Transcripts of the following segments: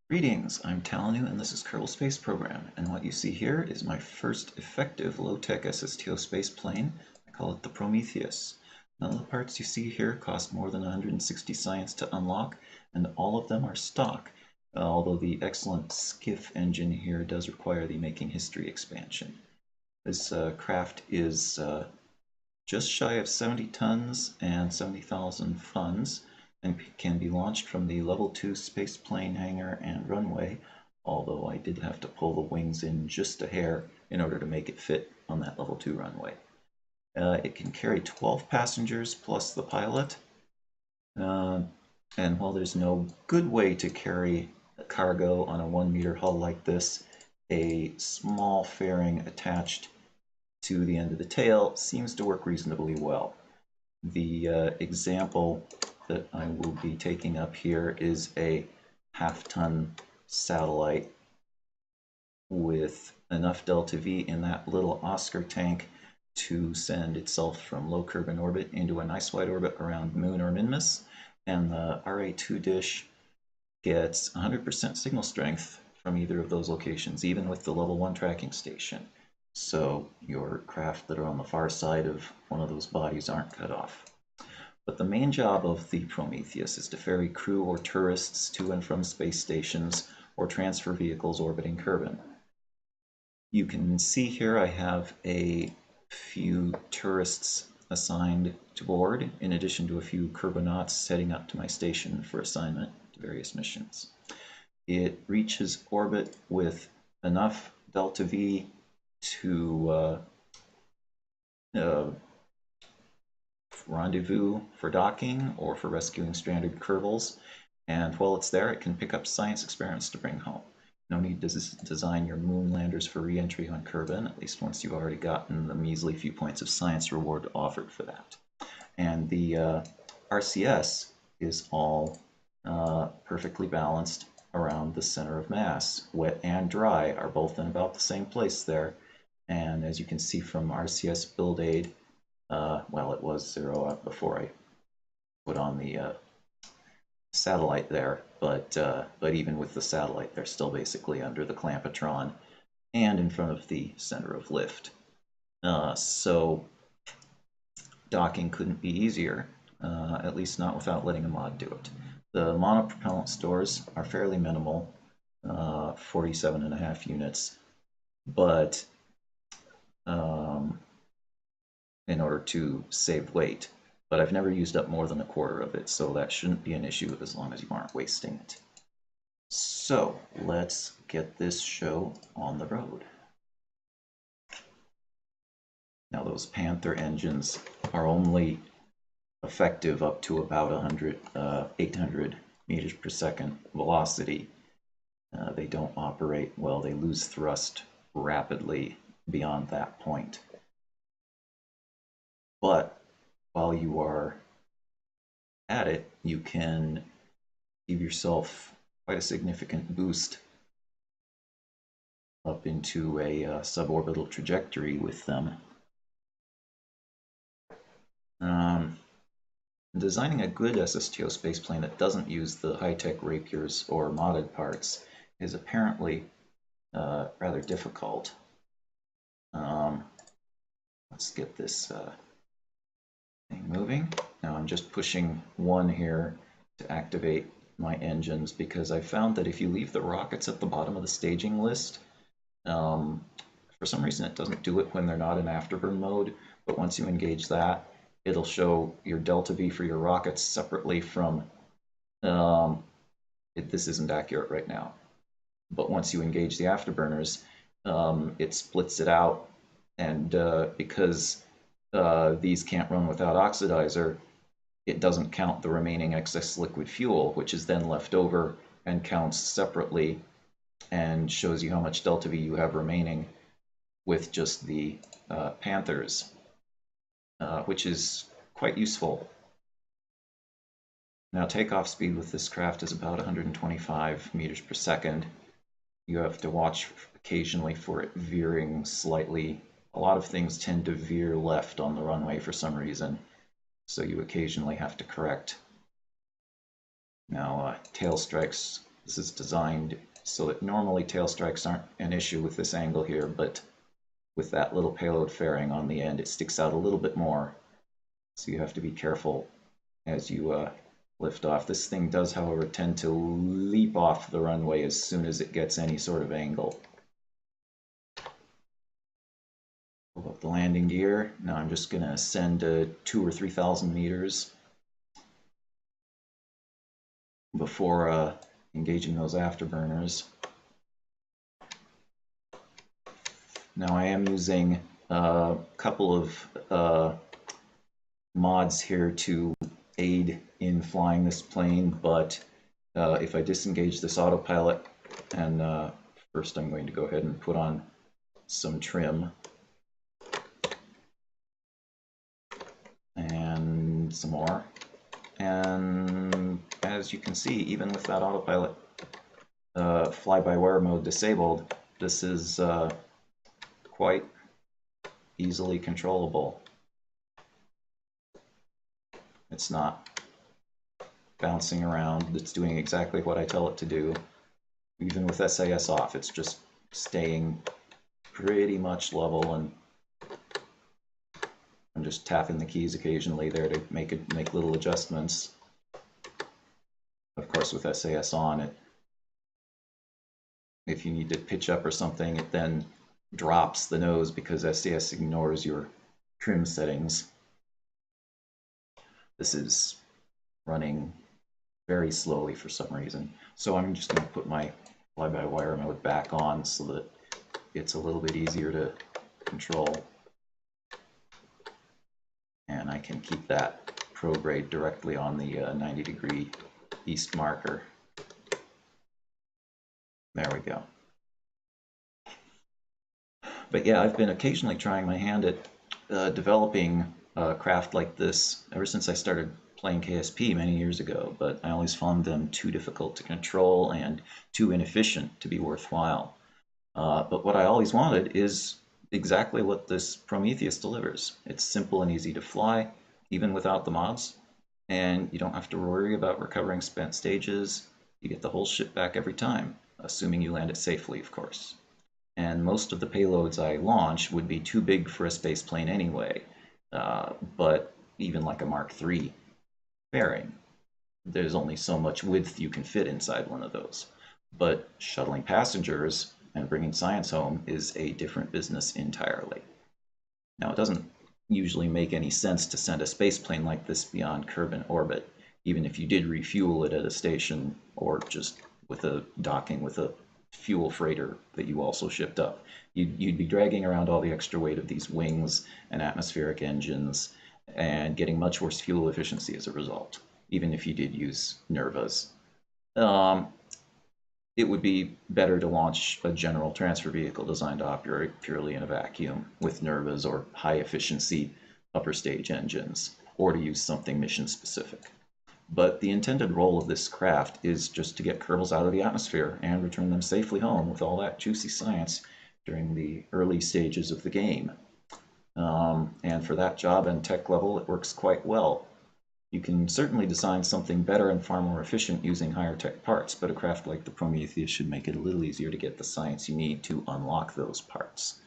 Greetings, I'm Talanu and this is Kerbal Space Program, and what you see here is my first effective low-tech SSTO space plane. I call it the Prometheus. None of the parts you see here cost more than 160 science to unlock, and all of them are stock, although the excellent skiff engine here does require the Making History expansion. This craft is just shy of 70 tons and 70,000 funds, and can be launched from the level 2 spaceplane hangar and runway, although I did have to pull the wings in just a hair in order to make it fit on that level 2 runway. It can carry 12 passengers plus the pilot, and while there's no good way to carry a cargo on a 1-meter hull like this, a small fairing attached to the end of the tail seems to work reasonably well. The example that I will be taking up here is a half-ton satellite with enough delta V in that little Oscar tank to send itself from low Kerbin orbit into a nice wide orbit around Moon or Minmus, and the RA2 dish gets 100% signal strength from either of those locations, even with the level 1 tracking station. So your craft that are on the far side of one of those bodies aren't cut off. But the main job of the Prometheus is to ferry crew or tourists to and from space stations or transfer vehicles orbiting Kerbin. You can see here I have a few tourists assigned to board, in addition to a few Kerbinauts heading up to my station for assignment to various missions. It reaches orbit with enough delta V to rendezvous for docking or for rescuing stranded Kerbals, and while it's there it can pick up science experiments to bring home. No need to design your moon landers for re-entry on Kerbin, at least once you've already gotten the measly few points of science reward offered for that. And the RCS is all perfectly balanced around the center of mass. Wet and dry are both in about the same place there, and as you can see from RCS build aid, well, it was 0 up before I put on the satellite there, but even with the satellite, they're still basically under the clampetron and in front of the center of lift. So docking couldn't be easier, at least not without letting a mod do it. The monopropellant stores are fairly minimal, 47.5 units, but in order to save weight. But I've never used up more than a quarter of it, so that shouldn't be an issue as long as you aren't wasting it. So let's get this show on the road. Now those Panther engines are only effective up to about 800 meters per second velocity. They don't operate well, they lose thrust rapidly beyond that point. But while you are at it, you can give yourself quite a significant boost up into a suborbital trajectory with them. Designing a good SSTO spaceplane that doesn't use the high-tech rapiers or modded parts is apparently rather difficult. Let's get this thing moving. Now I'm just pushing 1 here to activate my engines, because I found that if you leave the rockets at the bottom of the staging list, for some reason it doesn't do it when they're not in afterburn mode, but once you engage that, it'll show your delta V for your rockets separately from, this isn't accurate right now, but once you engage the afterburners, it splits it out, and because these can't run without oxidizer, it doesn't count the remaining excess liquid fuel, which is then left over and counts separately and shows you how much delta V you have remaining with just the Panthers, which is quite useful. Now takeoff speed with this craft is about 125 meters per second. You have to watch occasionally for it veering slightly. A lot of things tend to veer left on the runway for some reason, so you occasionally have to correct. Now tail strikes This is designed so that normally tail strikes aren't an issue with this angle here, but with that little payload fairing on the end, it sticks out a little bit more. So you have to be careful as you lift off. This thing does, however, tend to leap off the runway as soon as it gets any sort of angle. Pull up the landing gear. Now I'm just going to ascend to 2,000 or 3,000 meters before engaging those afterburners. Now I am using a couple of mods here to aid in flying this plane, but if I disengage this autopilot, and first I'm going to go ahead and put on some trim and some more, and as you can see, even with that autopilot fly-by-wire mode disabled, this is quite easily controllable. It's not bouncing around, it's doing exactly what I tell it to do. Even with SAS off, it's just staying pretty much level, and I'm just tapping the keys occasionally there to make little adjustments. Of course, with SAS on, if you need to pitch up or something, it then drops the nose because SAS ignores your trim settings. This is running very slowly for some reason. So I'm just going to put my fly-by-wire mode back on so that it's a little bit easier to control. And I can keep that prograde directly on the 90-degree east marker. There we go. But yeah, I've been occasionally trying my hand at developing a craft like this ever since I started playing KSP many years ago, but I always found them too difficult to control and too inefficient to be worthwhile. But what I always wanted is exactly what this Prometheus delivers. It's simple and easy to fly, even without the mods, and you don't have to worry about recovering spent stages. You get the whole ship back every time, assuming you land it safely, of course. And most of the payloads I launch would be too big for a space plane anyway, but even like a Mark III fairing, there's only so much width you can fit inside one of those. But shuttling passengers and bringing science home is a different business entirely. Now, it doesn't usually make any sense to send a space plane like this beyond Kerbin orbit, even if you did refuel it at a station or just with a docking with a fuel freighter that you also shipped up. You'd be dragging around all the extra weight of these wings and atmospheric engines and getting much worse fuel efficiency as a result, even if you did use NERVAs. It would be better to launch a general transfer vehicle designed to operate purely in a vacuum with NERVAs or high-efficiency upper stage engines, or to use something mission-specific. But the intended role of this craft is just to get Kerbals out of the atmosphere and return them safely home with all that juicy science during the early stages of the game. And for that job and tech level, it works quite well. You can certainly design something better and far more efficient using higher tech parts, but a craft like the Prometheus should make it a little easier to get the science you need to unlock those parts.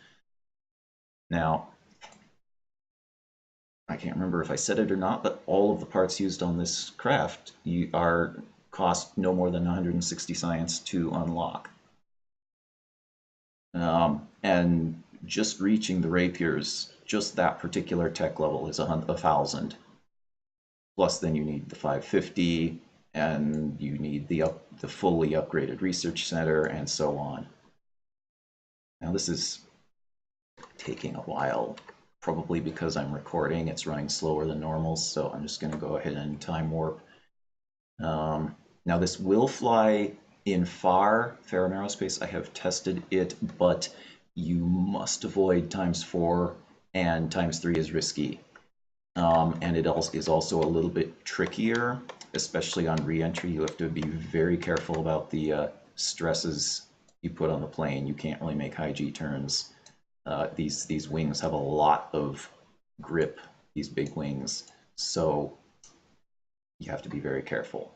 Now, I can't remember if I said it or not, but all of the parts used on this craft cost no more than 160 science to unlock. And just reaching the rapiers, just that particular tech level is 1,000. Plus then you need the 550, and you need the fully upgraded research center, and so on. Now this is taking a while, probably because I'm recording. It's running slower than normal, so I'm just going to go ahead and time warp. Now this will fly in far aerospace. I have tested it, but you must avoid ×4, and ×3 is risky. And it is also a little bit trickier, especially on re-entry. You have to be very careful about the stresses you put on the plane. You can't really make high G turns. These wings have a lot of grip, these big wings, so you have to be very careful.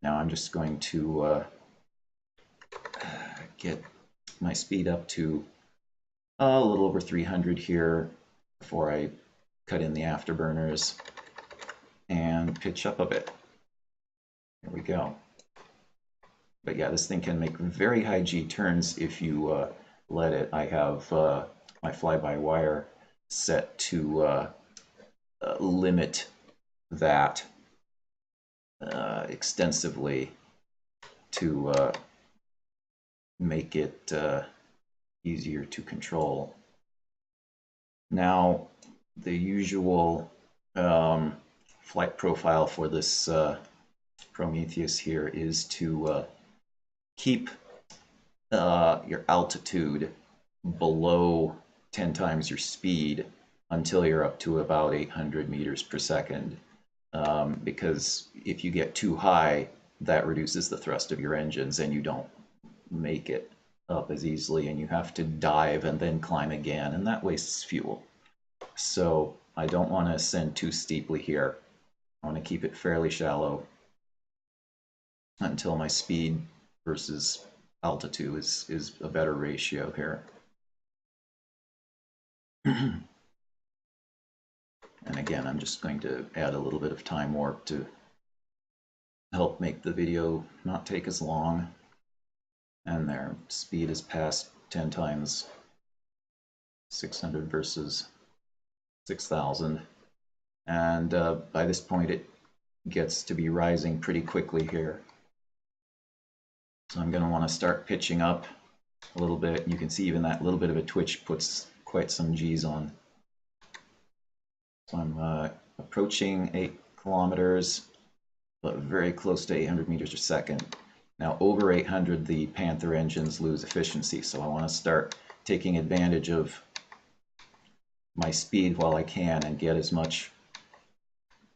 Now I'm just going to get my speed up to a little over 300 here before I cut in the afterburners and pitch up a bit. There we go. But yeah, this thing can make very high G turns if you let it. I have my fly-by-wire set to limit that extensively to make it easier to control. Now, the usual flight profile for this Prometheus here is to keep your altitude below 10 times your speed until you're up to about 800 meters per second. Because if you get too high, that reduces the thrust of your engines and you don't make it up as easily, and you have to dive and then climb again, and that wastes fuel. So I don't want to ascend too steeply here. I want to keep it fairly shallow until my speed versus altitude is a better ratio here. And again, I'm just going to add a little bit of time warp to help make the video not take as long. And their speed is past 10 times 600 versus 6,000. And by this point, it gets to be rising pretty quickly here. So I'm going to want to start pitching up a little bit. You can see even that little bit of a twitch puts quite some G's on. So I'm approaching 8 kilometers, but very close to 800 meters per second. Now over 800, the Panther engines lose efficiency, so I want to start taking advantage of my speed while I can and get as much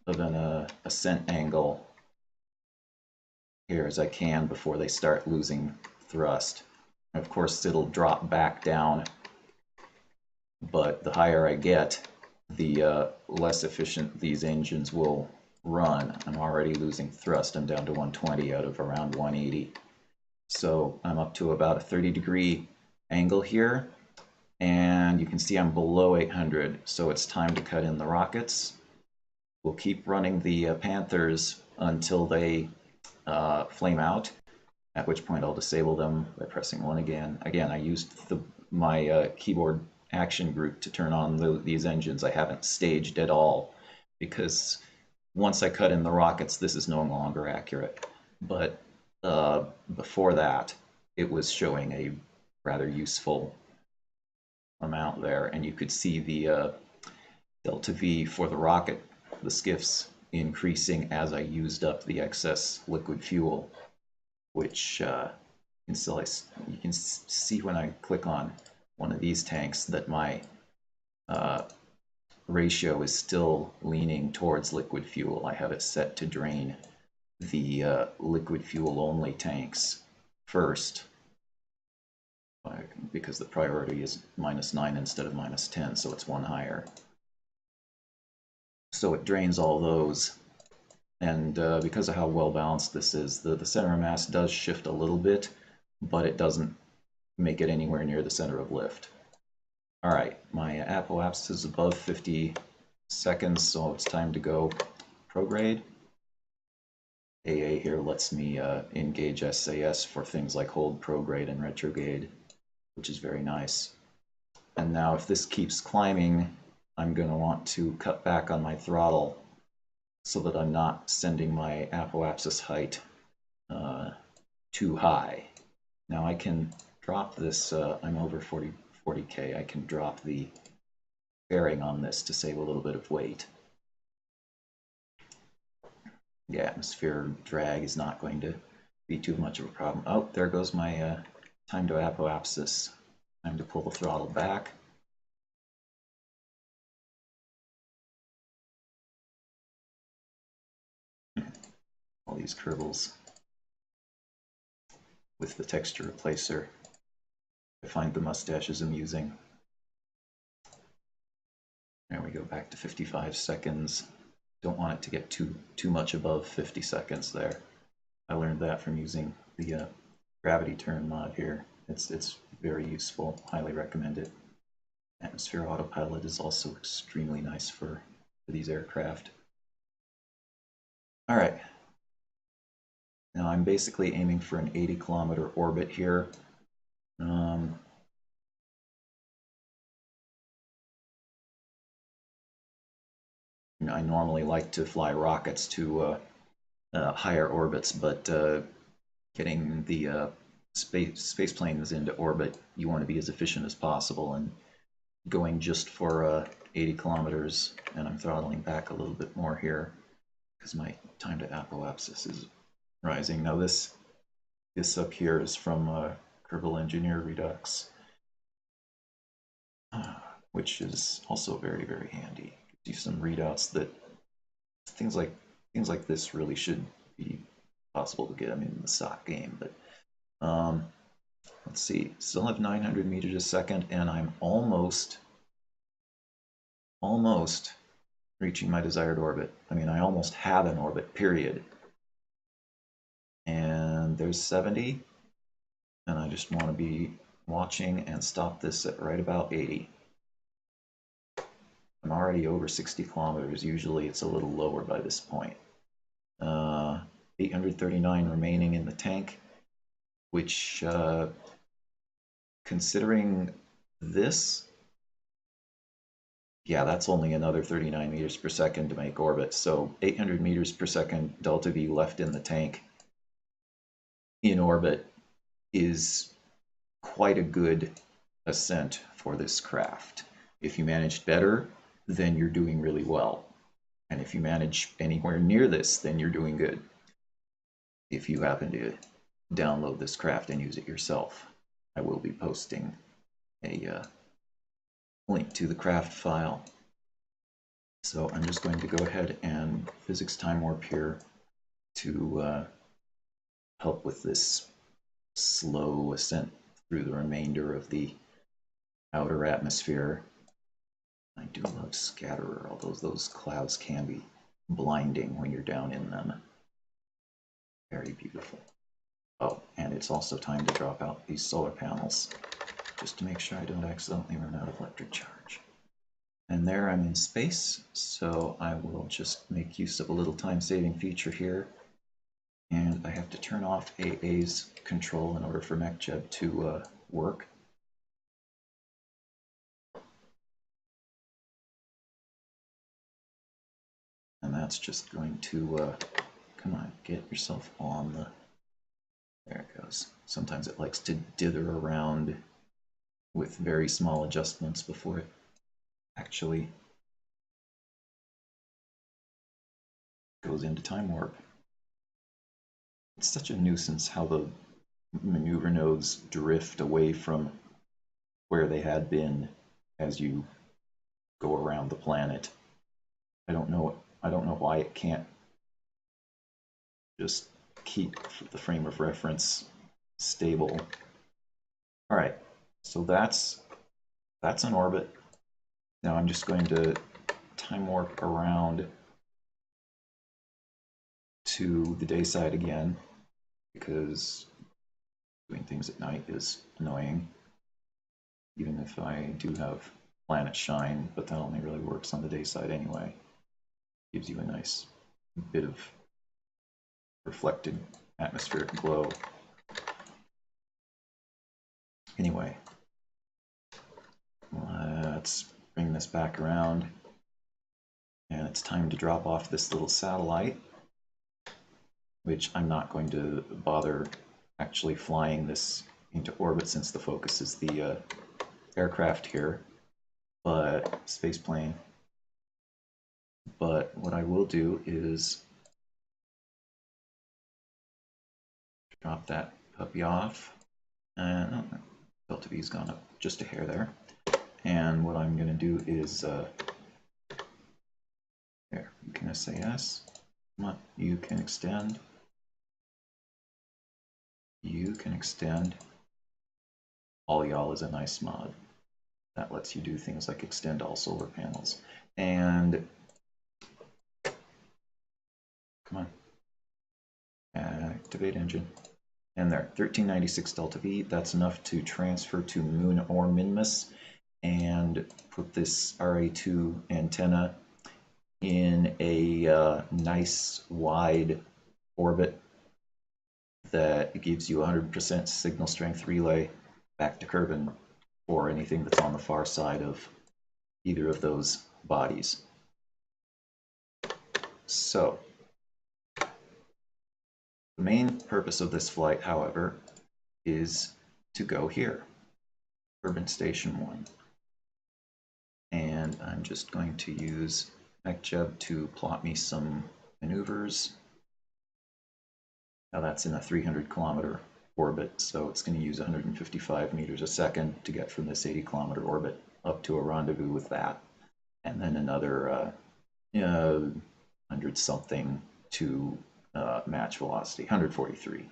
of an ascent angle here as I can before they start losing thrust. Of course, it'll drop back down, but the higher I get, the less efficient these engines will run. I'm already losing thrust. I'm down to 120 out of around 180. So I'm up to about a 30-degree angle here, and you can see I'm below 800, so it's time to cut in the rockets. We'll keep running the Panthers until they flame out, at which point I'll disable them by pressing 1 again. Again, I used my keyboard action group to turn on these engines. I haven't staged at all, because once I cut in the rockets, this is no longer accurate. But before that, it was showing a rather useful amount there, and you could see the delta V for the rocket, the skiffs, increasing as I used up the excess liquid fuel, which you can see when I click on one of these tanks that my ratio is still leaning towards liquid fuel. I have it set to drain the liquid fuel only tanks first, because the priority is -9 instead of -10, so it's 1 higher. So it drains all those, and because of how well balanced this is, the center of mass does shift a little bit, but it doesn't make it anywhere near the center of lift. All right, my apoapsis is above 50 seconds, so it's time to go prograde. AA here lets me engage SAS for things like hold, prograde, and retrograde, which is very nice. And now if this keeps climbing, I'm going to want to cut back on my throttle so that I'm not sending my apoapsis height too high. Now I can drop this, I'm over 40K, I can drop the bearing on this to save a little bit of weight. The atmosphere drag is not going to be too much of a problem. Oh, there goes my time to apoapsis. Time to pull the throttle back. All these Kerbals with the texture replacer. I find the mustaches amusing. There we go, back to 55 seconds. Don't want it to get too much above 50 seconds there. I learned that from using the gravity turn mod here. It's very useful. Highly recommend it. Atmosphere autopilot is also extremely nice for these aircraft. All right. Now I'm basically aiming for an 80-kilometer orbit here. I normally like to fly rockets to higher orbits, but getting the space planes into orbit, you want to be as efficient as possible, and going just for 80 kilometers, and I'm throttling back a little bit more here because my time to apoapsis is rising. Now this up here is from Kerbal Engineer Redux, which is also very, very handy. Gives you some readouts that things like this really should be possible to get. I mean, in the stock game, but let's see. Still have 900 meters a second, and I'm almost reaching my desired orbit. I mean, I almost have an orbit, period. And there's 70, and I just want to be watching and stop this at right about 80. I'm already over 60 kilometers. Usually it's a little lower by this point. 839 remaining in the tank, which, considering this, yeah, that's only another 39 meters per second to make orbit. So 800 meters per second delta V left in the tank in orbit is quite a good ascent for this craft. If you managed better, then you're doing really well. And if you manage anywhere near this, then you're doing good. If you happen to download this craft and use it yourself, I will be posting a link to the craft file. So I'm just going to go ahead and physics time warp here to help with this slow ascent through the remainder of the outer atmosphere. I do love Scatterer, although those clouds can be blinding when you're down in them. Very beautiful. Oh, and it's also time to drop out these solar panels, just to make sure I don't accidentally run out of electric charge. And there I'm in space, so I will just make use of a little time-saving feature here. And I have to turn off AA's control in order for MechJeb to work. And that's just going to, come on, get yourself on the, there it goes. Sometimes it likes to dither around with very small adjustments before it actually goes into time warp. It's such a nuisance how the maneuver nodes drift away from where they had been as you go around the planet. I don't know why it can't just keep the frame of reference stable. All right, so that's an orbit. Now I'm just going to time warp around to the day side again, because doing things at night is annoying, even if I do have planet shine, but that only really works on the day side anyway. Gives you a nice bit of reflected atmospheric glow. Anyway, let's bring this back around, and it's time to drop off this little satellite, which I'm not going to bother actually flying this into orbit since the focus is the aircraft here, but spaceplane. But what I will do is drop that puppy off, and delta V's gone up just a hair there. And what I'm going to do is, there, you can SAS, come on, you can extend, all y'all is a nice mod. That lets you do things like extend all solar panels. And, come on, Activate engine. And there, 1396 delta V. That's enough to transfer to Moon or Minmus and put this RA2 antenna in a nice wide orbit that gives you 100% signal strength relay back to Kerbin or anything that's on the far side of either of those bodies. So, the main purpose of this flight, however, is to go here, Kerbin Station 1. And I'm just going to use MechJeb to plot me some maneuvers. Now that's in a 300-kilometer orbit, so it's going to use 155 meters a second to get from this 80-kilometer orbit up to a rendezvous with that, and then another 100-something to match velocity, 143.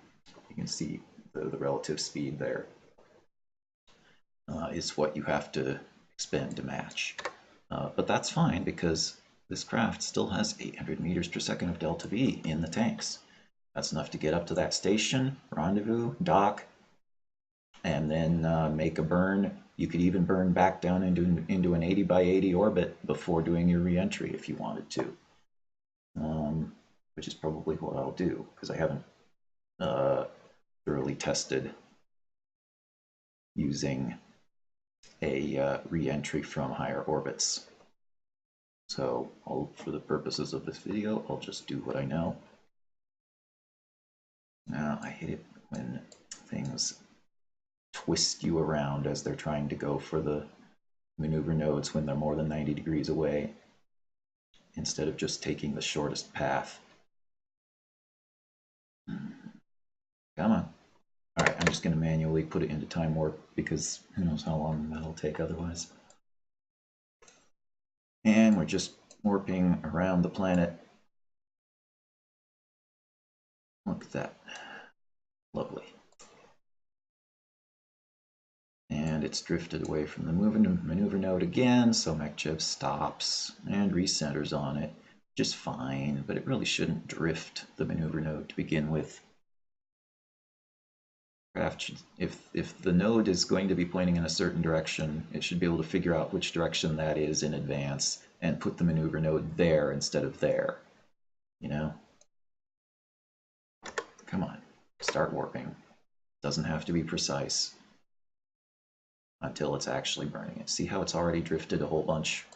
You can see the relative speed there is what you have to expend to match. But that's fine because this craft still has 800 meters per second of delta V in the tanks. That's enough to get up to that station, rendezvous, dock, and then make a burn. You could even burn back down into an 80 by 80 orbit before doing your re-entry if you wanted to, which is probably what I'll do because I haven't thoroughly tested using a re-entry from higher orbits. So for the purposes of this video, I'll just do what I know. Now, I hate it when things twist you around as they're trying to go for the maneuver nodes when they're more than 90 degrees away, instead of just taking the shortest path. Come on. All right, I'm just going to manually put it into time warp because who knows how long that'll take otherwise. And we're just warping around the planet. Look at that. Lovely. And it's drifted away from the maneuver node again, so MechJeb stops and recenters on it, which is fine, but it really shouldn't drift the maneuver node to begin with. If the node is going to be pointing in a certain direction, it should be able to figure out which direction that is in advance and put the maneuver node there instead of there, you know? Come on, start warping. Doesn't have to be precise until it's actually burning it. See how it's already drifted a whole bunch?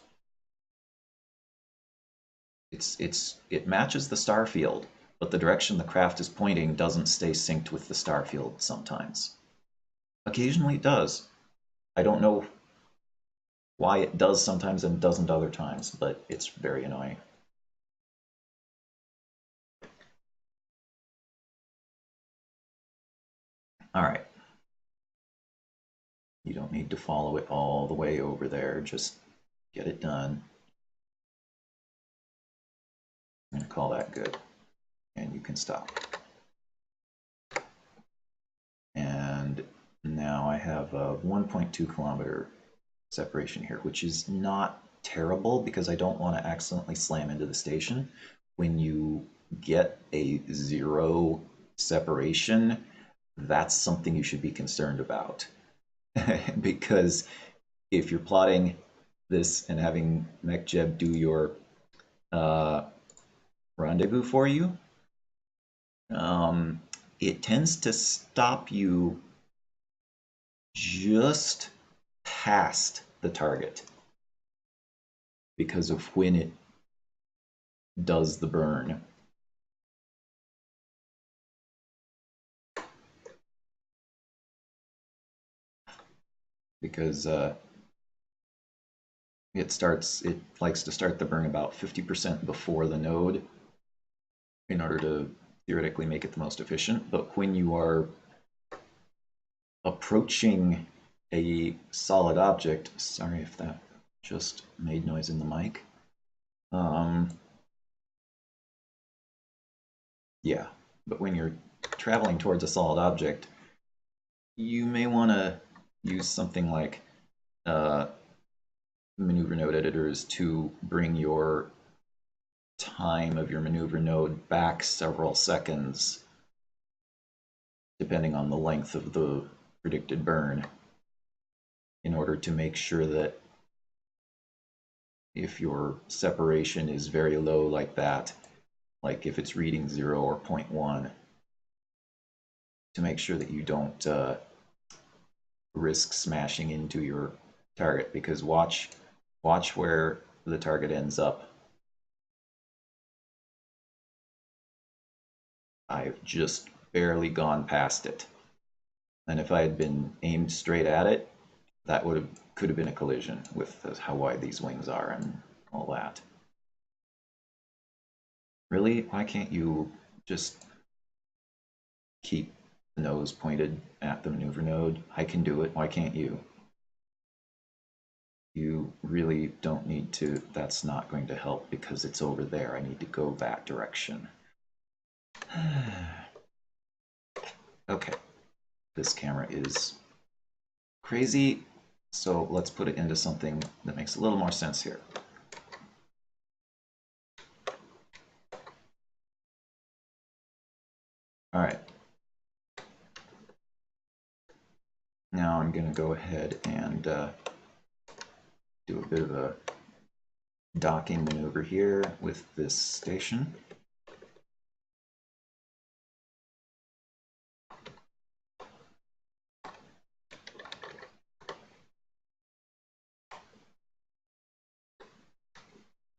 It matches the star field, but the direction the craft is pointing doesn't stay synced with the star field sometimes. Occasionally it does. I don't know why it does sometimes and doesn't other times, but it's very annoying. All right. You don't need to follow it all the way over there. Just get it done. I'm going to call that good. And you can stop. And now I have a 1.2 kilometer separation here, which is not terrible because I don't want to accidentally slam into the station. When you get a 0 separation, that's something you should be concerned about. Because if you're plotting this and having MechJeb do your rendezvous for you, it tends to stop you just past the target because of when it does the burn. Because it likes to start the burn about 50% before the node in order to theoretically make it the most efficient. But when you are approaching a solid object, sorry if that just made noise in the mic. Yeah, but when you're traveling towards a solid object, you may want to use something like maneuver node editors to bring your time of your maneuver node back several seconds depending on the length of the predicted burn, in order to make sure that if your separation is very low like that, like if it's reading 0 or 0.1, to make sure that you don't risk smashing into your target, because watch where the target ends up. I've just barely gone past it. And if I had been aimed straight at it, that could have been a collision with how wide these wings are and all that. Really? Why can't you just keep the nose pointed at the maneuver node? I can do it. Why can't you? You really don't need to. That's not going to help because it's over there. I need to go that direction. Okay. This camera is crazy, so let's put it into something that makes a little more sense here. All right. Now I'm going to go ahead and do a bit of a docking maneuver here with this station.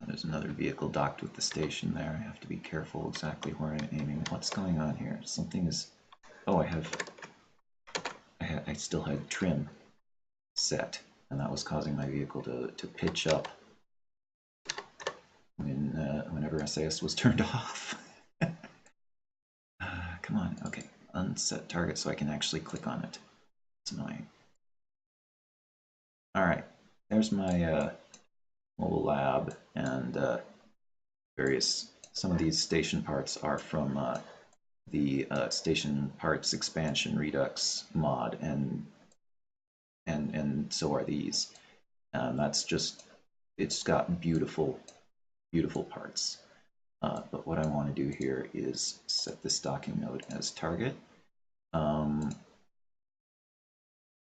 There's another vehicle docked with the station there. I have to be careful exactly where I'm aiming. What's going on here? Something is... Oh, I still had trim set, and that was causing my vehicle to pitch up whenever SAS was turned off. Come on, okay. Unset target so I can actually click on it. It's annoying. Alright, there's my mobile lab, and some of these station parts are from the Station Parts Expansion Redux mod, and so are these. That's just, it's got beautiful parts. But what I want to do here is set this docking node as target.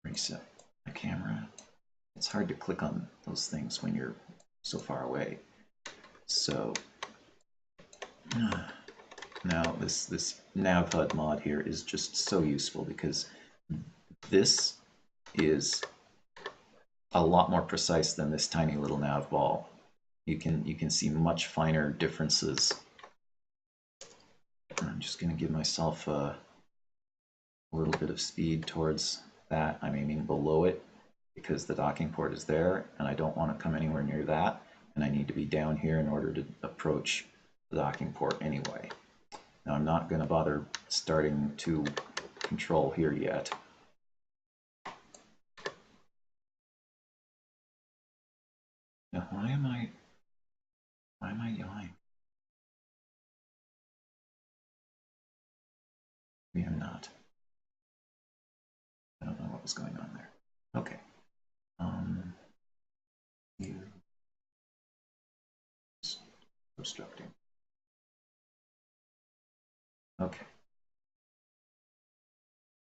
Reset my camera. It's hard to click on those things when you're so far away. So now this nav HUD mod here is just so useful, because this is a lot more precise than this tiny little nav ball. You can see much finer differences. I'm just going to give myself a little bit of speed towards that. I'm aiming below it because the docking port is there, and I don't want to come anywhere near that, and I need to be down here in order to approach the docking port anyway. Now I'm not going to bother starting to control here yet. Now why am I yawning? Maybe I'm not. I don't know what was going on there. Okay. You obstructing. Okay.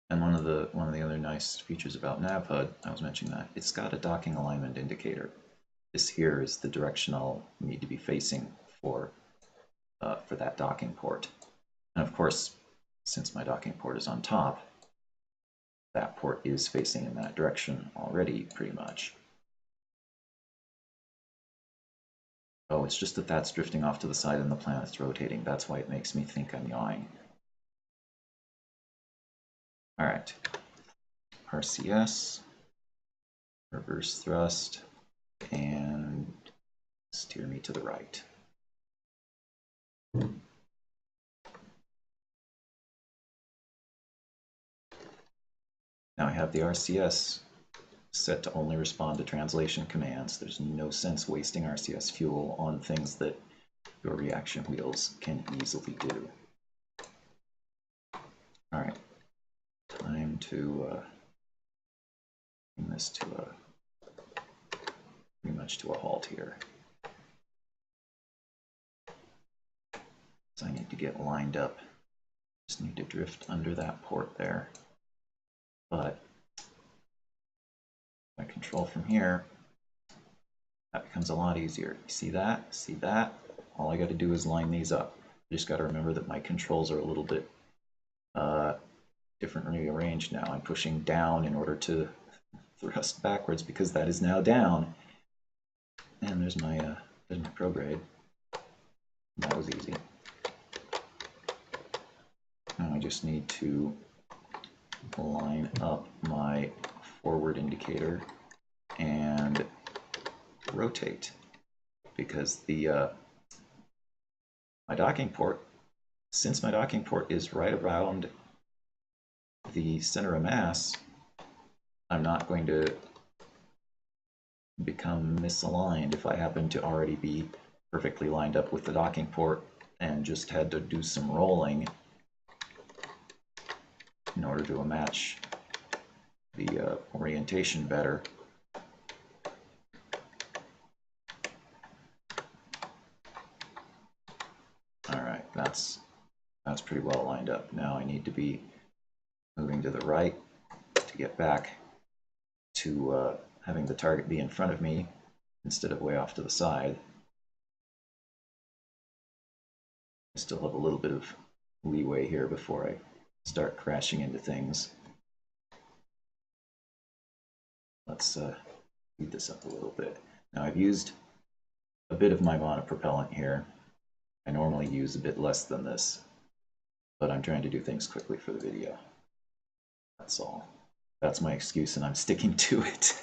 And one of the other nice features about nav HUD, I was mentioning that, it's got a docking alignment indicator. This here is the direction I'll need to be facing for that docking port. And of course, since my docking port is on top, that port is facing in that direction already, pretty much. Oh, it's just that that's drifting off to the side and the planet's rotating. That's why it makes me think I'm yawing. All right. RCS, reverse thrust, and steer me to the right. Now I have the RCS set to only respond to translation commands. There's no sense wasting RCS fuel on things that your reaction wheels can easily do. All right, time to bring this to pretty much to a halt here. So I need to get lined up Just need to drift under that port there. But if I control from here, that becomes a lot easier. You see that? See that? All I got to do is line these up. I just got to remember that my controls are a little bit differently arranged now. I'm pushing down in order to thrust backwards because that is now down. And there's my prograde. That was easy. Now I just need to line up my forward indicator and rotate, because the my docking port, since my docking port is right around the center of mass, I'm not going to become misaligned if I happen to already be perfectly lined up with the docking port and just had to do some rolling in order to match the orientation better. Alright, that's pretty well lined up. Now I need to be moving to the right to get back to having the target be in front of me instead of way off to the side. I still have a little bit of leeway here before I start crashing into things. Let's speed this up a little bit. Now I've used a bit of my monopropellant here. I normally use a bit less than this, but I'm trying to do things quickly for the video. That's all. That's my excuse, and I'm sticking to it.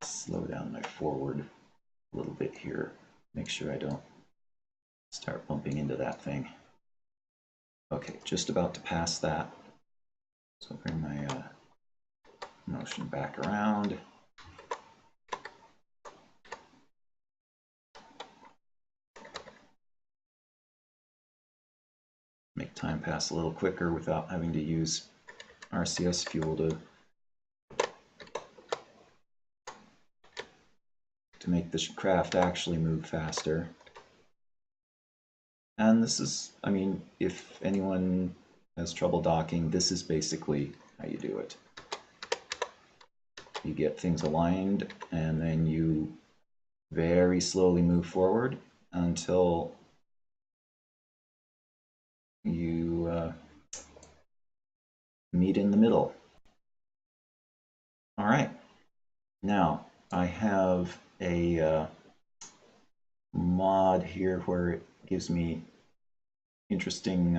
Slow down my forward a little bit here. Make sure I don't start bumping into that thing. Okay, just about to pass that. So bring my motion back around. Make time pass a little quicker without having to use RCS fuel to make the craft actually move faster. And this is, I mean, if anyone has trouble docking, this is basically how you do it. You get things aligned, and then you very slowly move forward until you meet in the middle. All right, now I have a mod here where it gives me interesting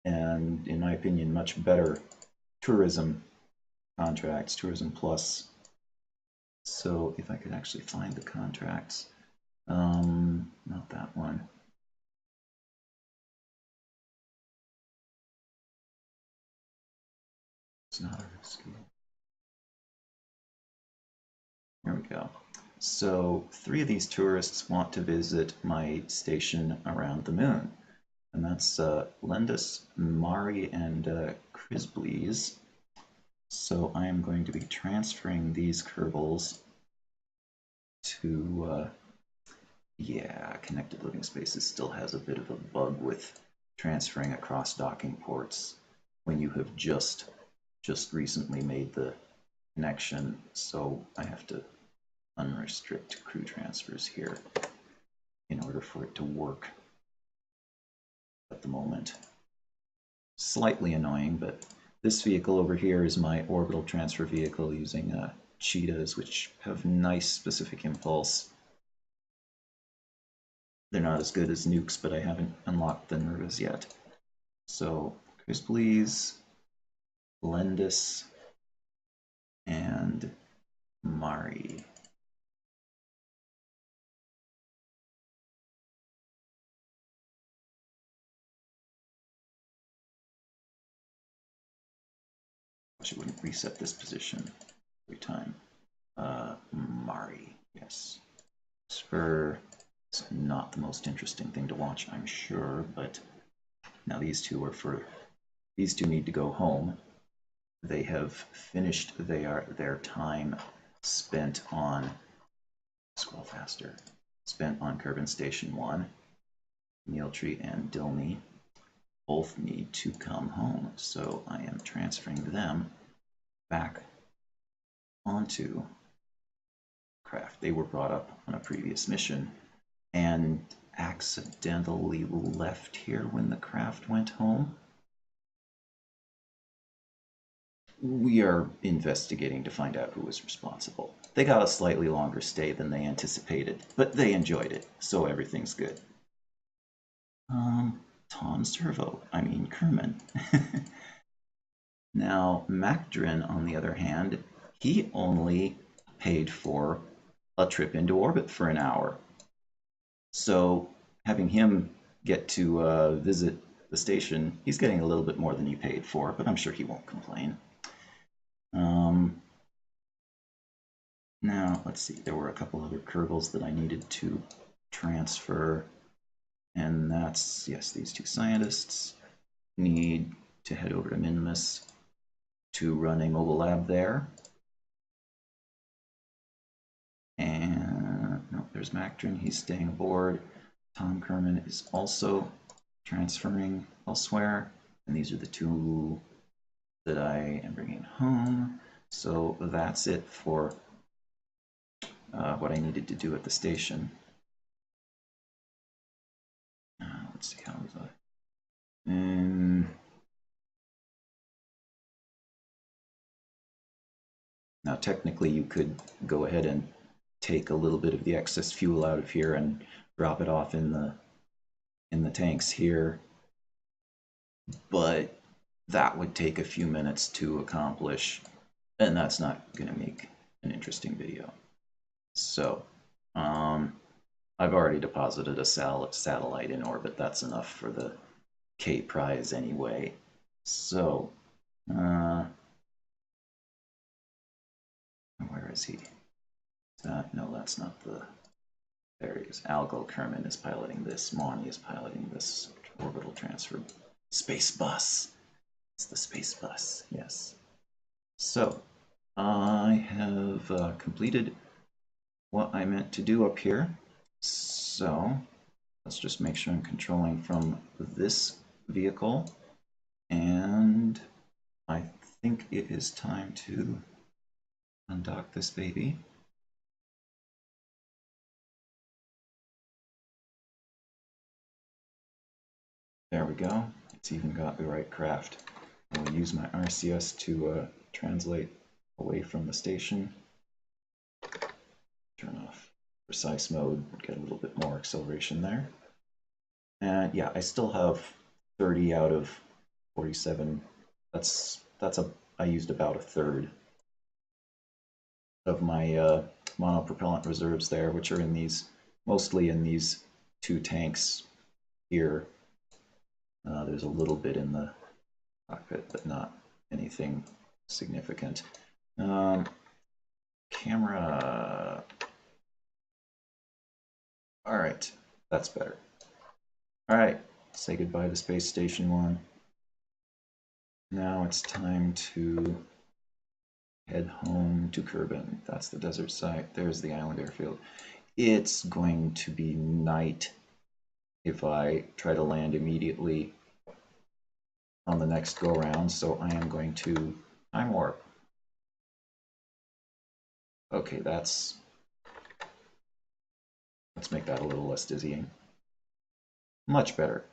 and, in my opinion, much better tourism contracts, Tourism Plus. So if I could actually find the contracts, not that one. It's not a risky. Here we go. So 3 of these tourists want to visit my station around the moon, and that's Lendus, Mari, and Crisblees. So I am going to be transferring these Kerbals to, yeah, Connected Living Spaces still has a bit of a bug with transferring across docking ports when you have just recently made the connection, so I have to unrestrict crew transfers here in order for it to work at the moment. Slightly annoying, but this vehicle over here is my orbital transfer vehicle using cheetahs, which have nice specific impulse. They're not as good as nukes, but I haven't unlocked the nervas yet. So Crisblees, Lendus, and Mari. I wouldn't reset this position every time. Mari, yes. Spur is not the most interesting thing to watch, I'm sure, but now these two need to go home. They have finished their time spent on, scroll faster, spent on Kerbin Station 1, Mealtree and Dilney both need to come home, so I am transferring them back onto craft. They were brought up on a previous mission and accidentally left here when the craft went home. We are investigating to find out who was responsible. They got a slightly longer stay than they anticipated, but they enjoyed it, so everything's good. Tom Servo, Kerman. Now, Macdrin, on the other hand, he only paid for a trip into orbit for an hour. So having him get to visit the station, he's getting a little bit more than he paid for, but I'm sure he won't complain. Now, let's see, there were a couple other Kerbals that I needed to transfer, and that's, yes, these two scientists need to head over to Minimus to run a mobile lab there. And no, there's Macdrin, he's staying aboard. Tom Kerman is also transferring elsewhere, and these are the two that I am bringing home. So that's it for what I needed to do at the station. Let's see, how was I? Now, technically, you could go ahead and take a little bit of the excess fuel out of here and drop it off in the tanks here, but that would take a few minutes to accomplish, and that's not going to make an interesting video. So, I've already deposited a satellite in orbit. That's enough for the K prize anyway. So, where is he? No, that's not the... There he is. Algal Kerman is piloting this. Monty is piloting this orbital transfer space bus. It's the space bus, yes. So, I have completed what I meant to do up here. So, let's just make sure I'm controlling from this vehicle. And I think it is time to undock this baby. There we go. It's even got the right craft. I'll use my RCS to translate away from the station. Turn off precise mode, get a little bit more acceleration there. And yeah, I still have 30 out of 47. I used about a third of my monopropellant reserves there, which are in these, mostly in these two tanks here. There's a little bit in the cockpit, but not anything significant. Camera. All right, that's better. All right, say goodbye to Space Station 1. Now it's time to head home to Kerbin. That's the desert site. There's the island airfield. It's going to be night if I try to land immediately on the next go round, so I am going to time warp. Okay, let's make that a little less dizzying. Much better.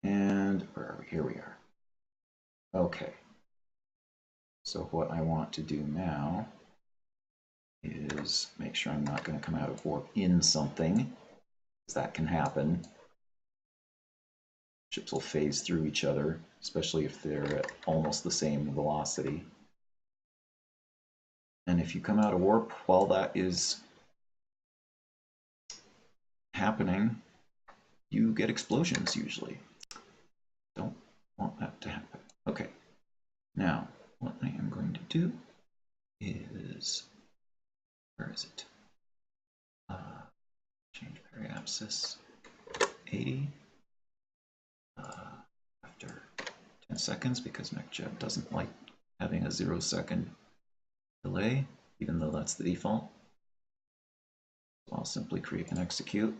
And where are we? Here we are. Okay. So what I want to do now is make sure I'm not going to come out of warp in something, because that can happen. Ships will phase through each other, especially if they're at almost the same velocity. And if you come out of warp while that is happening, you get explosions usually. Don't want that to happen. Okay, now what I am going to do is, where is it? Change periapsis 80 after 10 seconds, because MechJet doesn't like having a 0-second delay, even though that's the default. So I'll simply create and execute.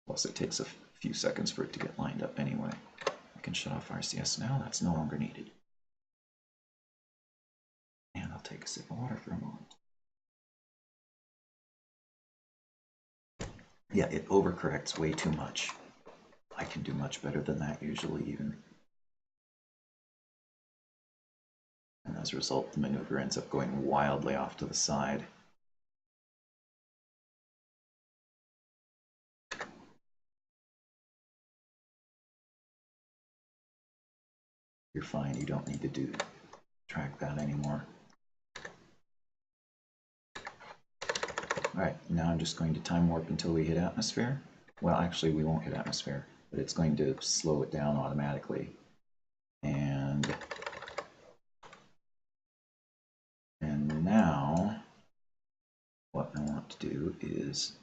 Plus it takes a few seconds for it to get lined up anyway. I can shut off RCS now, that's no longer needed. And I'll take a sip of water for a moment. Yeah, it overcorrects way too much. I can do much better than that usually even. And as a result, the maneuver ends up going wildly off to the side. You're fine, you don't need to track that anymore. Alright, now I'm just going to time warp until we hit atmosphere. Well, actually we won't hit atmosphere, but it's going to slow it down automatically. And now what I want to do is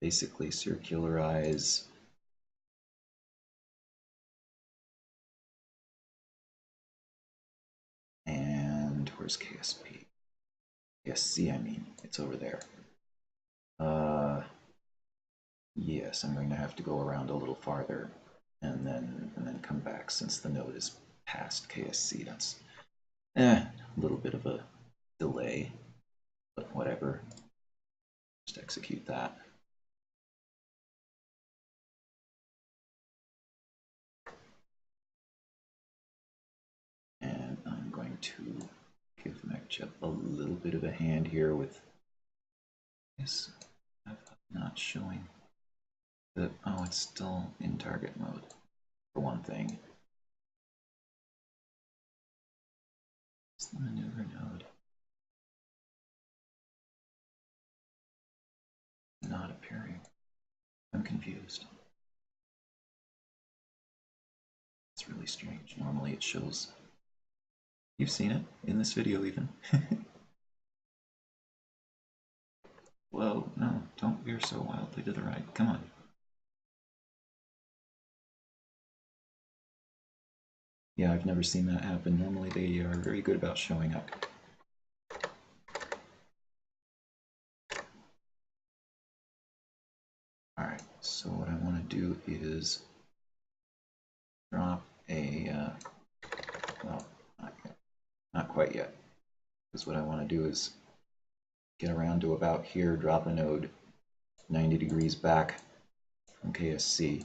basically circularize and where's KSP? KSC, I mean, it's over there. Yes, I'm going to have to go around a little farther and then come back since the node is past KSC. That's a little bit of a delay, but whatever. Just execute that. And I'm going to give MechChip a little bit of a hand here with this. I'm not showing the, oh, it's still in target mode for one thing. It's the maneuver node. Not appearing. I'm confused. It's really strange. Normally it shows. You've seen it in this video even. Whoa, no, don't veer so wildly to the right. Come on. Yeah, I've never seen that happen. Normally they are very good about showing up. Alright, so what I want to do is drop a, well, not quite yet. Because what I want to do is get around to about here, drop a node 90 degrees back from KSC.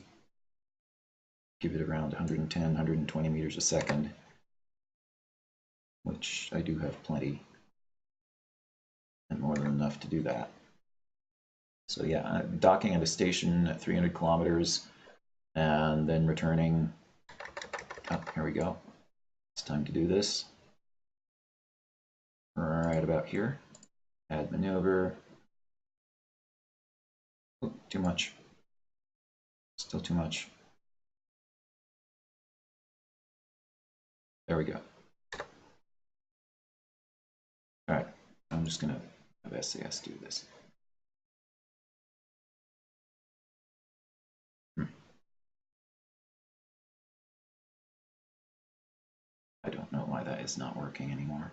Give it around 110, 120 meters a second, which I do have plenty, and more than enough to do that. So yeah, docking at a station at 300 kilometers, and then returning. Oh, here we go. It's time to do this. Right about here. Add maneuver. Oh, too much. Still too much. There we go. Alright, I'm just going to have SAS do this. I don't know why that is not working anymore.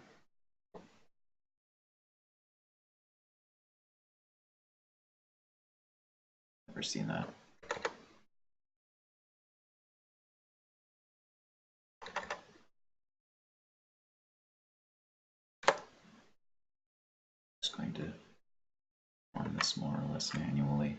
Never seen that. Just going to run this more or less manually.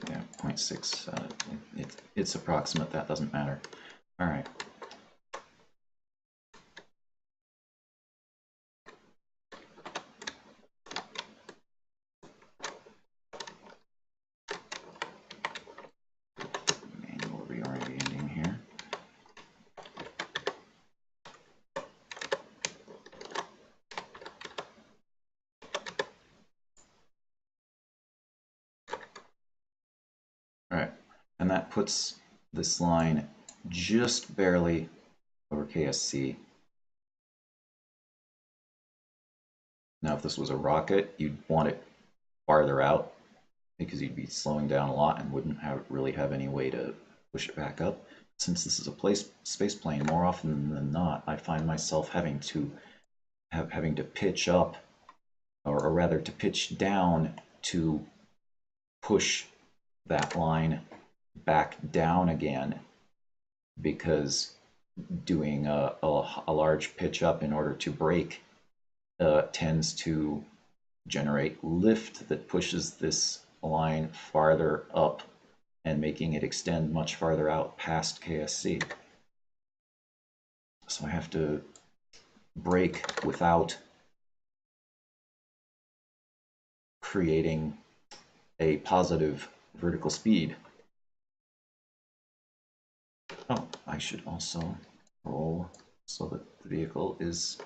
Yeah, 0.6, it's approximate, that doesn't matter. All right. Manual reorienting here. All right, and that puts this line just barely over KSC. Now, if this was a rocket, you'd want it farther out, because you'd be slowing down a lot and wouldn't really have any way to push it back up. Since this is a space plane, more often than not, I find myself having to pitch up, or rather to pitch down to push that line back down again, because doing a large pitch up in order to brake tends to generate lift that pushes this line farther up and making it extend much farther out past KSC. So I have to brake without creating a positive vertical speed. Oh, I should also roll so that the vehicle is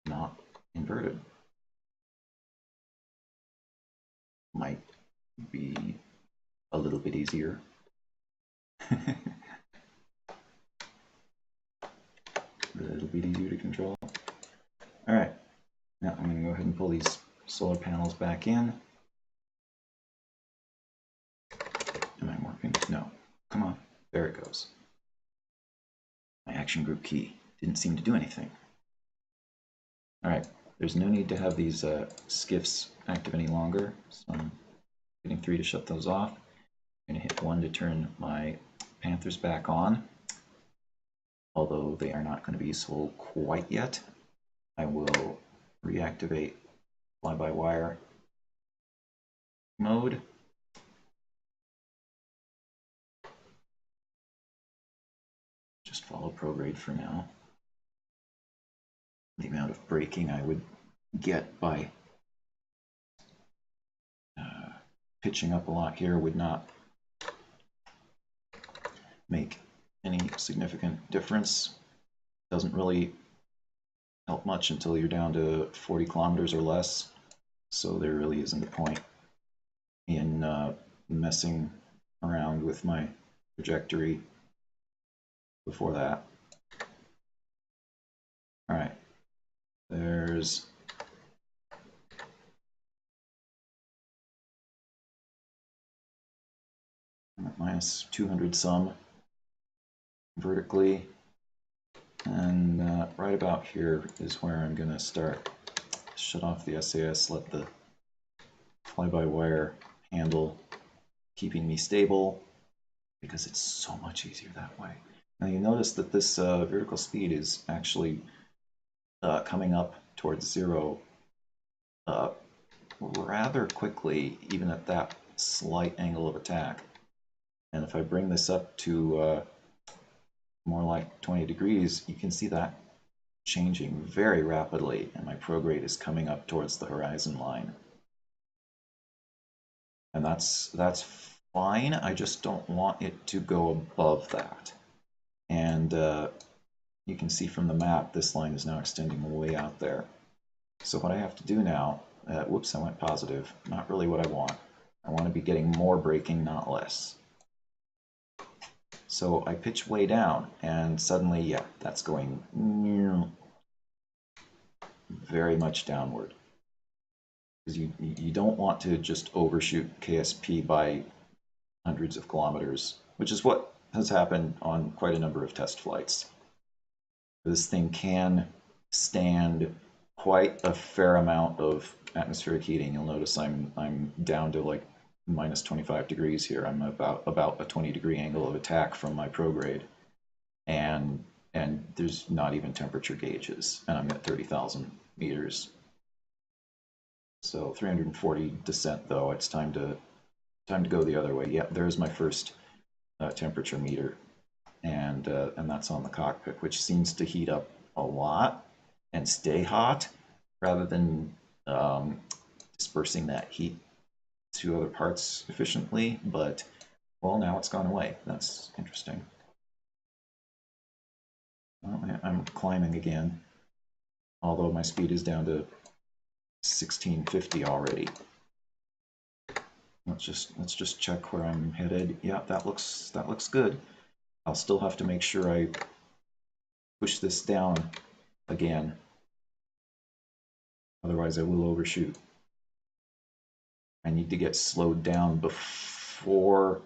not inverted. Might be a little bit easier. A little bit easier to control. All right, now I'm going to go ahead and pull these solar panels back in. Am I working? No. Come on. There it goes. My action group key didn't seem to do anything. All right, there's no need to have these skiffs active any longer, so I'm hitting 3 to shut those off. I'm going to hit 1 to turn my Panthers back on. Although they are not going to be useful quite yet, I will reactivate fly-by-wire mode. Just follow prograde for now. The amount of braking I would get by pitching up a lot here would not make any significant difference. Doesn't really help much until you're down to 40 kilometers or less, so there really isn't a point in messing around with my trajectory before that. All right, there's minus 200 some vertically, and right about here is where I'm going to start. Shut off the SAS, let the fly-by-wire handle keeping me stable, because it's so much easier that way. Now you notice that this vertical speed is actually coming up towards 0 rather quickly, even at that slight angle of attack. And if I bring this up to more like 20 degrees, you can see that changing very rapidly, and my prograde is coming up towards the horizon line. And that's fine, I just don't want it to go above that. And you can see from the map, this line is now extending way out there. So what I have to do now, whoops, I went positive, not really what I want. I want to be getting more braking, not less. So I pitch way down, and suddenly, yeah, that's going very much downward. Because you don't want to just overshoot KSP by hundreds of kilometers, which is what has happened on quite a number of test flights. This thing can stand quite a fair amount of atmospheric heating. You'll notice I'm down to like minus 25 degrees here. I'm about a 20-degree angle of attack from my prograde, and there's not even temperature gauges, and I'm at 30,000 meters. So 340 descent though. It's time to go the other way. Yeah, there's my first temperature meter, and that's on the cockpit, which seems to heat up a lot and stay hot rather than dispersing that heat to other parts efficiently. But well, now it's gone away. That's interesting. Well, I'm climbing again, although my speed is down to 1650 already. Let's just check where I'm headed. Yeah, that looks good. I'll still have to make sure I push this down again, otherwise I will overshoot. I need to get slowed down before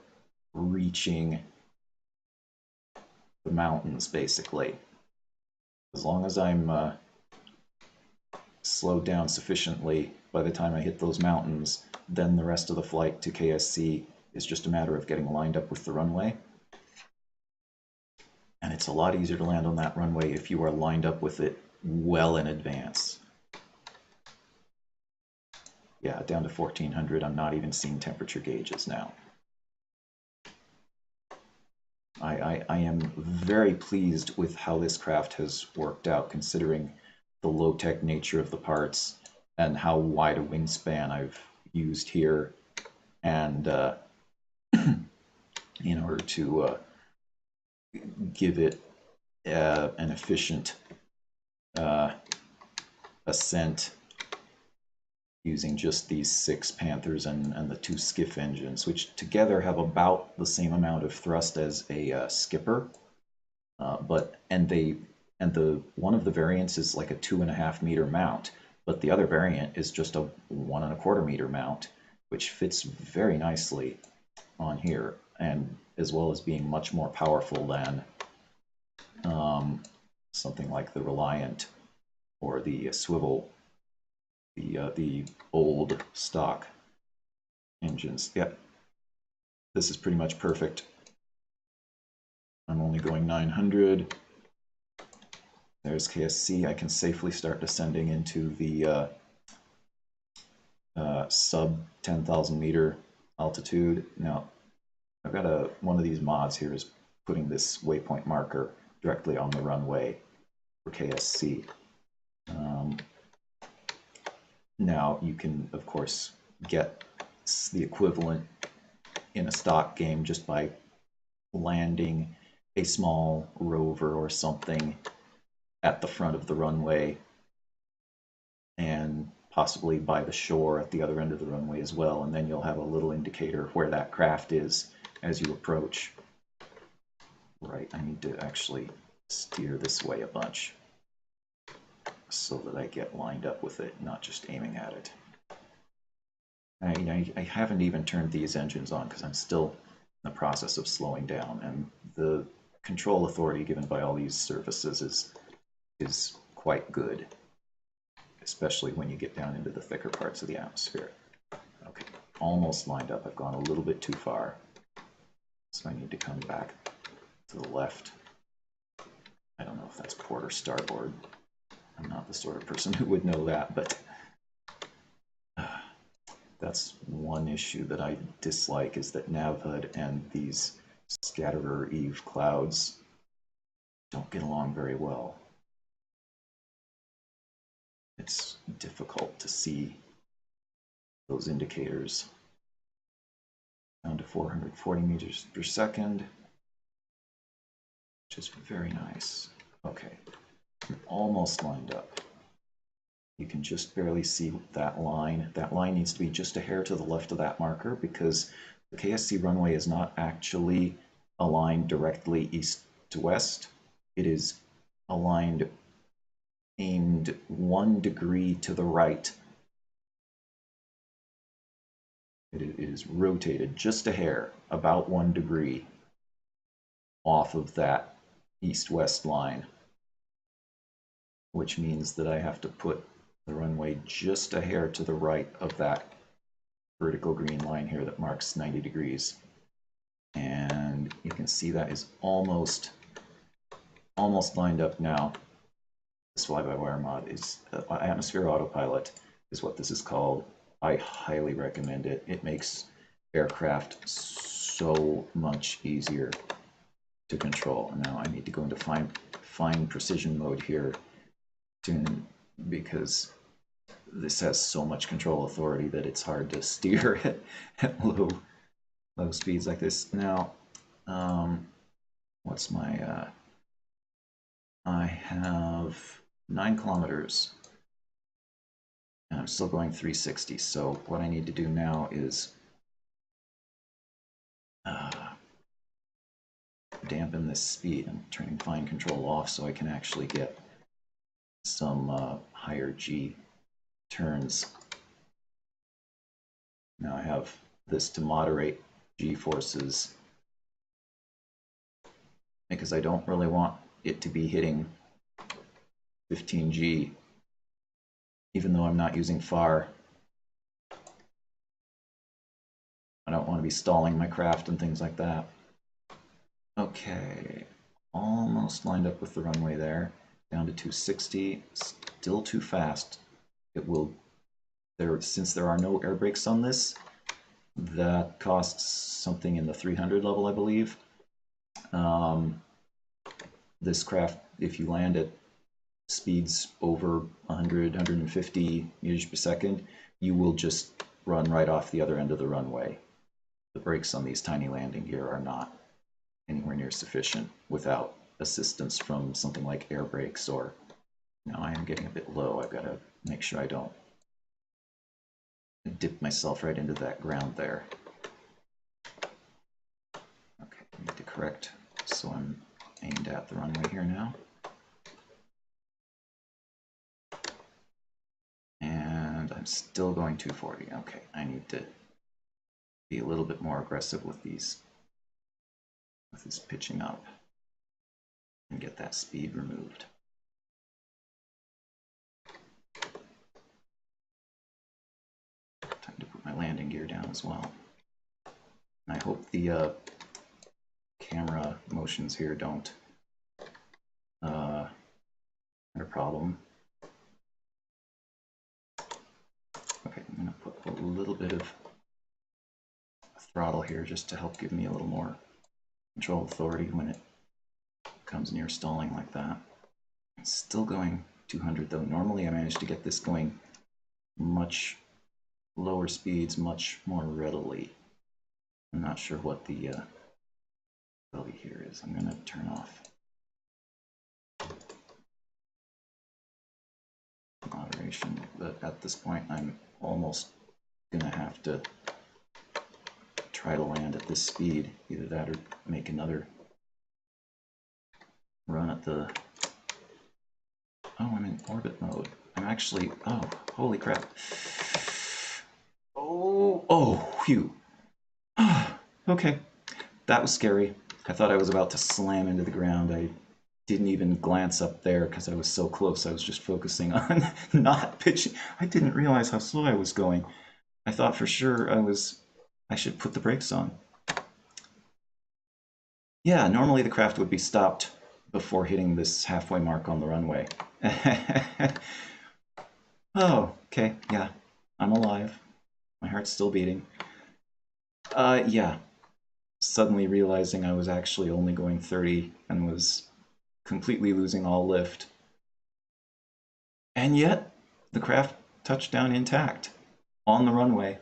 reaching the mountains, basically. As long as I'm slowed down sufficiently by the time I hit those mountains, then the rest of the flight to KSC is just a matter of getting lined up with the runway. And it's a lot easier to land on that runway if you are lined up with it well in advance. Yeah, down to 1400. I'm not even seeing temperature gauges now. I am very pleased with how this craft has worked out, considering the low-tech nature of the parts and how wide a wingspan I've used here, and in order to give it an efficient ascent using just these 6 Panthers and the 2 Skiff engines, which together have about the same amount of thrust as a Skipper, one of the variants is like a 2.5 meter mount, but the other variant is just a 1.25 meter mount, which fits very nicely on here, and as well as being much more powerful than something like the Reliant or the Swivel, the old stock engines. Yep, this is pretty much perfect. I'm only going 900. There's KSC. I can safely start descending into the sub 10,000 meter altitude. Now, I've got one of these mods here is putting this waypoint marker directly on the runway for KSC. Now, you can, of course, get the equivalent in a stock game just by landing a small rover or something at the front of the runway, and possibly by the shore at the other end of the runway as well, and then you'll have a little indicator where that craft is as you approach. Right, I need to actually steer this way a bunch so that I get lined up with it, not just aiming at it. I haven't even turned these engines on because I'm still in the process of slowing down, and the control authority given by all these surfaces is quite good, especially when you get down into the thicker parts of the atmosphere. Okay, almost lined up. I've gone a little bit too far, so I need to come back to the left. I don't know if that's port or starboard. I'm not the sort of person who would know that, but that's one issue that I dislike, is that NavHUD and these scatterer Eve clouds don't get along very well. It's difficult to see those indicators. Down to 440 meters per second, which is very nice. Okay, I'm almost lined up. You can just barely see that line. That line needs to be just a hair to the left of that marker, because the KSC runway is not actually aligned directly east to west. It is aligned, aimed 1 degree to the right. It is rotated just a hair, about 1 degree off of that east-west line, which means that I have to put the runway just a hair to the right of that vertical green line here that marks 90 degrees. And you can see that is almost lined up now. This fly-by-wire mod is Atmosphere Autopilot is what this is called. I highly recommend it. It makes aircraft so much easier to control. Now I need to go into fine precision mode here because this has so much control authority that it's hard to steer at low speeds like this. Now, what's my, I have 9 kilometers, and I'm still going 360, so what I need to do now is dampen this speed. I'm turning fine control off so I can actually get some higher G turns. Now I have this to moderate G-forces because I don't really want it to be hitting 15G, even though I'm not using FAR. I don't want to be stalling my craft and things like that. Okay, almost lined up with the runway there. Down to 260, still too fast. It will, since there are no air brakes on this, that costs something in the 300 level, I believe. This craft, if you land at speeds over 100, 150 meters per second, you will just run right off the other end of the runway. The brakes on these tiny landing gear are not anywhere near sufficient without assistance from something like air brakes or, now I am getting a bit low. I've got to make sure I don't dip myself right into that ground there. Okay, I need to correct, so I'm aimed at the runway here now. And I'm still going 240. Okay, I need to be a little bit more aggressive with these, with this pitching up and get that speed removed. Time to put my landing gear down as well. And I hope the camera motions here don't have a problem. Okay, I'm going to put a little bit of throttle here just to help give me a little more control authority when it comes near stalling like that. It's still going 200 though. Normally I manage to get this going much lower speeds much more readily. I'm not sure what the ability here is. I'm going to turn off moderation, but at this point I'm almost going to have to try to land at this speed. Either that or make another run at the... Oh, I'm in orbit mode. I'm actually... Oh, holy crap. Oh, phew. Okay, that was scary. I thought I was about to slam into the ground. I didn't even glance up there because I was so close. I was just focusing on not pitching. I didn't realize how slow I was going. I thought for sure I should put the brakes on. Yeah, normally the craft would be stopped before hitting this halfway mark on the runway. Oh, okay, yeah, I'm alive. My heart's still beating. Yeah, suddenly realizing I was actually only going 30 and was completely losing all lift. And yet, the craft touched down intact on the runway.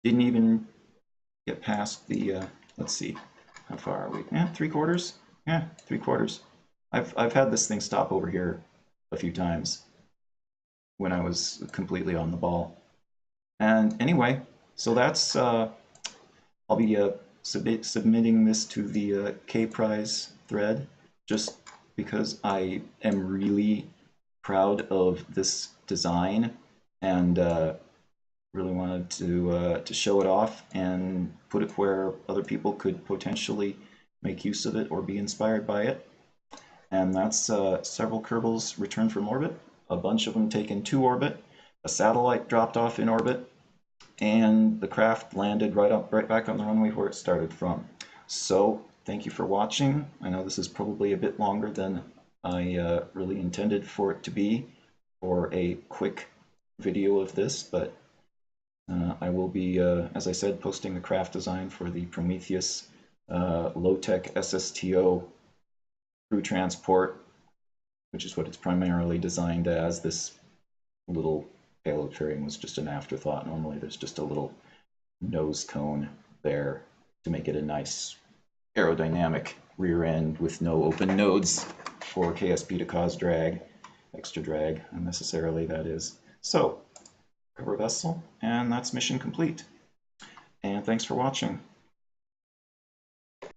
Didn't even get past the, let's see, how far are we? Yeah, 3/4? Yeah, 3/4. I've had this thing stop over here a few times when I was completely on the ball. And anyway, so that's, I'll be submitting this to the K-Prize thread just because I am really proud of this design and really wanted to show it off and put it where other people could potentially make use of it or be inspired by it. And that's several Kerbals returned from orbit, a bunch of them taken to orbit, a satellite dropped off in orbit, and the craft landed right back on the runway where it started from. So thank you for watching. I know this is probably a bit longer than I really intended for it to be for a quick video of this, but I will be, as I said, posting the craft design for the Prometheus low-tech SSTO crew transport, which is what it's primarily designed as. This little payload fairing was just an afterthought. Normally there's just a little nose cone there to make it a nice aerodynamic rear end with no open nodes for KSP to cause drag, extra drag unnecessarily, that is. So, cover vessel, and that's mission complete. And thanks for watching.